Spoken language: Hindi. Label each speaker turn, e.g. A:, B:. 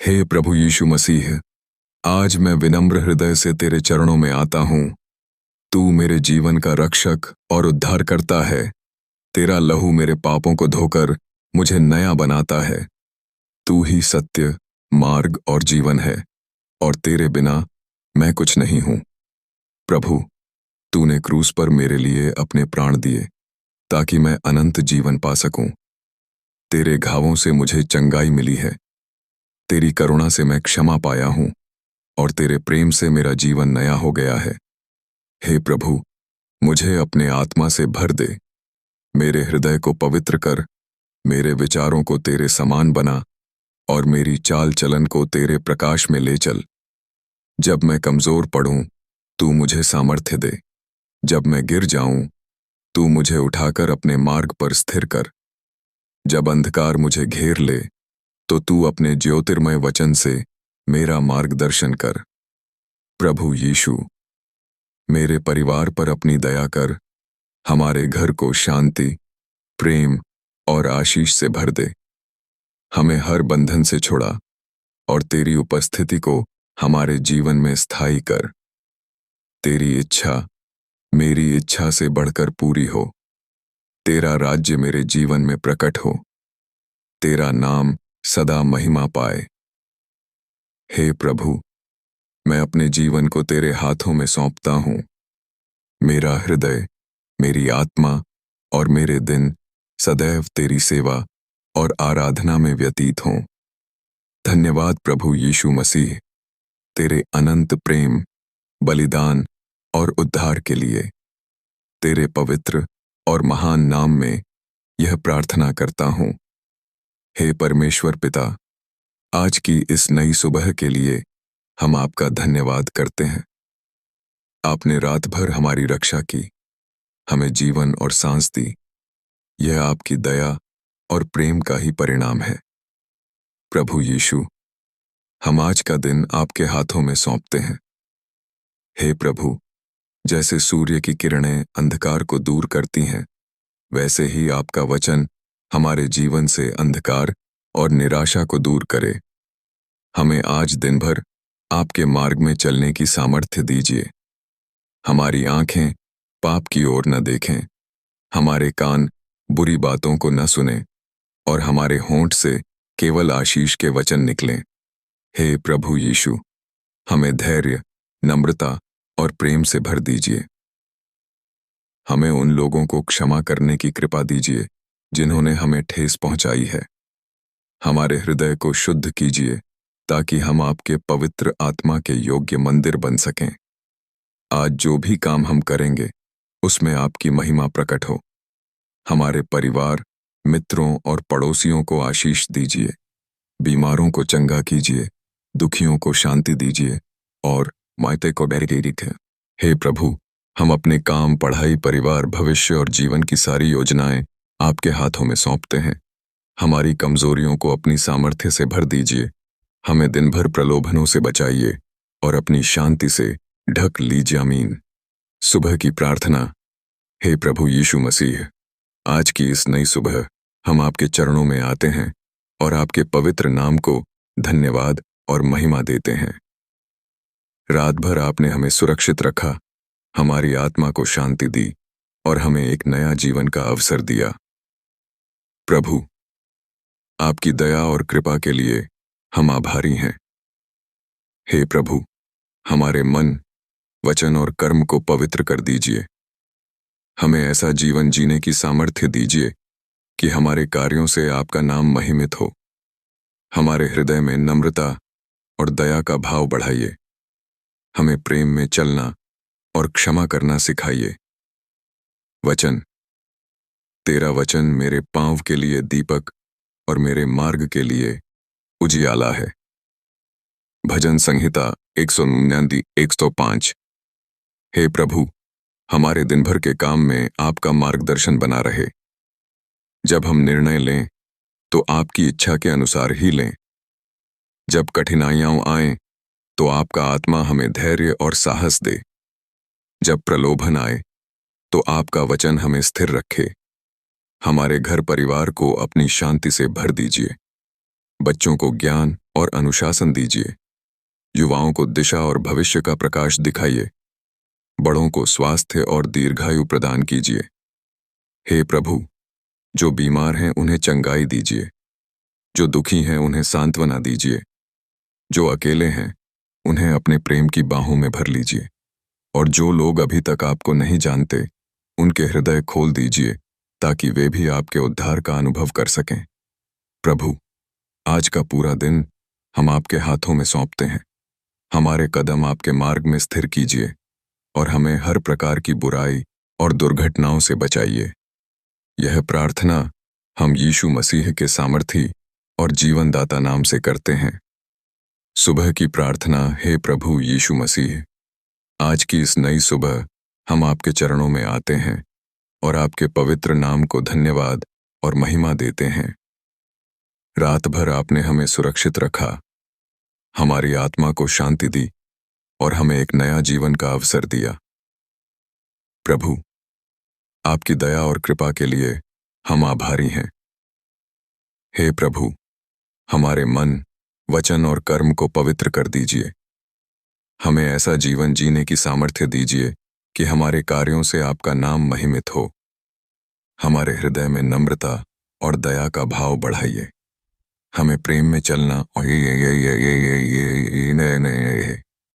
A: हे प्रभु यीशु मसीह, आज मैं विनम्र हृदय से तेरे चरणों में आता हूँ। तू मेरे जीवन का रक्षक और उद्धारकर्ता है। तेरा लहू मेरे पापों को धोकर मुझे नया बनाता है। तू ही सत्य, मार्ग और जीवन है, और तेरे बिना मैं कुछ नहीं हूँ। प्रभु, तूने क्रूस पर मेरे लिए अपने प्राण दिए ताकि मैं अनंत जीवन पा सकूं। तेरे घावों से मुझे चंगाई मिली है। तेरी करुणा से मैं क्षमा पाया हूँ, और तेरे प्रेम से मेरा जीवन नया हो गया है। हे प्रभु, मुझे अपने आत्मा से भर दे। मेरे हृदय को पवित्र कर, मेरे विचारों को तेरे समान बना, और मेरी चाल चलन को तेरे प्रकाश में ले चल। जब मैं कमजोर पड़ूं, तू मुझे सामर्थ्य दे। जब मैं गिर जाऊं, तू मुझे उठाकर अपने मार्ग पर स्थिर कर। जब अंधकार मुझे घेर ले, तो तू अपने ज्योतिर्मय वचन से मेरा मार्गदर्शन कर। प्रभु यीशु, मेरे परिवार पर अपनी दया कर। हमारे घर को शांति, प्रेम और आशीष से भर दे। हमें हर बंधन से छुड़ा, और तेरी उपस्थिति को हमारे जीवन में स्थायी कर। तेरी इच्छा मेरी इच्छा से बढ़कर पूरी हो। तेरा राज्य मेरे जीवन में प्रकट हो। तेरा नाम सदा महिमा पाए। हे प्रभु, मैं अपने जीवन को तेरे हाथों में सौंपता हूँ। मेरा हृदय, मेरी आत्मा और मेरे दिन सदैव तेरी सेवा और आराधना में व्यतीत हों। धन्यवाद प्रभु यीशु मसीह, तेरे अनंत प्रेम, बलिदान और उद्धार के लिए। तेरे पवित्र और महान नाम में यह प्रार्थना करता हूँ। हे परमेश्वर पिता, आज की इस नई सुबह के लिए हम आपका धन्यवाद करते हैं। आपने रात भर हमारी रक्षा की, हमें जीवन और सांस दी। यह आपकी दया और प्रेम का ही परिणाम है। प्रभु यीशु, हम आज का दिन आपके हाथों में सौंपते हैं। हे प्रभु, जैसे सूर्य की किरणें अंधकार को दूर करती हैं, वैसे ही आपका वचन हमारे जीवन से अंधकार और निराशा को दूर करे। हमें आज दिन भर आपके मार्ग में चलने की सामर्थ्य दीजिए। हमारी आंखें पाप की ओर न देखें, हमारे कान बुरी बातों को न सुनें, और हमारे होंठ से केवल आशीष के वचन निकलें। हे प्रभु यीशु, हमें धैर्य, नम्रता और प्रेम से भर दीजिए। हमें उन लोगों को क्षमा करने की कृपा दीजिए जिन्होंने हमें ठेस पहुंचाई है। हमारे हृदय को शुद्ध कीजिए ताकि हम आपके पवित्र आत्मा के योग्य मंदिर बन सकें। आज जो भी काम हम करेंगे, उसमें आपकी महिमा प्रकट हो। हमारे परिवार, मित्रों और पड़ोसियों को आशीष दीजिए। बीमारों को चंगा कीजिए, दुखियों को शांति दीजिए, और मायते को बैरिकेड। हे प्रभु, हम अपने काम, पढ़ाई, परिवार, भविष्य और जीवन की सारी योजनाएं आपके हाथों में सौंपते हैं। हमारी कमजोरियों को अपनी सामर्थ्य से भर दीजिए। हमें दिन भर प्रलोभनों से बचाइए और अपनी शांति से ढक लीजिए। आमीन। सुबह की प्रार्थना। हे प्रभु यीशु मसीह, आज की इस नई सुबह हम आपके चरणों में आते हैं और आपके पवित्र नाम को धन्यवाद और महिमा देते हैं। रात भर आपने हमें सुरक्षित रखा, हमारी आत्मा को शांति दी और हमें एक नया जीवन का अवसर दिया। प्रभु, आपकी दया और कृपा के लिए हम आभारी हैं। हे प्रभु, हमारे मन, वचन और कर्म को पवित्र कर दीजिए। हमें ऐसा जीवन जीने की सामर्थ्य दीजिए कि हमारे कार्यों से आपका नाम महिमित हो। हमारे हृदय में नम्रता और दया का भाव बढ़ाइए। हमें प्रेम में चलना और क्षमा करना सिखाइए। वचन। तेरा वचन मेरे पांव के लिए दीपक और मेरे मार्ग के लिए उजियाला है। भजन संहिता 105। हे प्रभु, हमारे दिन भर के काम में आपका मार्गदर्शन बना रहे। जब हम निर्णय लें तो आपकी इच्छा के अनुसार ही लें। जब कठिनाइयां आएं तो आपका आत्मा हमें धैर्य और साहस दे। जब प्रलोभन आए तो आपका वचन हमें स्थिर रखे। हमारे घर परिवार को अपनी शांति से भर दीजिए। बच्चों को ज्ञान और अनुशासन दीजिए। युवाओं को दिशा और भविष्य का प्रकाश दिखाइए। बड़ों को स्वास्थ्य और दीर्घायु प्रदान कीजिए। हे प्रभु, जो बीमार हैं उन्हें चंगाई दीजिए। जो दुखी हैं उन्हें सांत्वना दीजिए। जो अकेले हैं उन्हें अपने प्रेम की बाहों में भर लीजिए। और जो लोग अभी तक आपको नहीं जानते, उनके हृदय खोल दीजिए ताकि वे भी आपके उद्धार का अनुभव कर सकें। प्रभु, आज का पूरा दिन हम आपके हाथों में सौंपते हैं। हमारे कदम आपके मार्ग में स्थिर कीजिए और हमें हर प्रकार की बुराई और दुर्घटनाओं से बचाइए। यह प्रार्थना हम यीशु मसीह के सामर्थी और जीवनदाता नाम से करते हैं। सुबह की प्रार्थना। हे प्रभु यीशु मसीह, आज की इस नई सुबह हम आपके चरणों में आते हैं और आपके पवित्र नाम को धन्यवाद और महिमा देते हैं। रात भर आपने हमें सुरक्षित रखा, हमारी आत्मा को शांति दी और हमें एक नया जीवन का अवसर दिया। प्रभु, आपकी दया और कृपा के लिए हम आभारी हैं। हे प्रभु, हमारे मन, वचन और कर्म को पवित्र कर दीजिए। हमें ऐसा जीवन जीने की सामर्थ्य दीजिए कि हमारे कार्यों से आपका नाम महिमित हो। हमारे हृदय में नम्रता और दया का भाव बढ़ाइए। हमें प्रेम में चलना और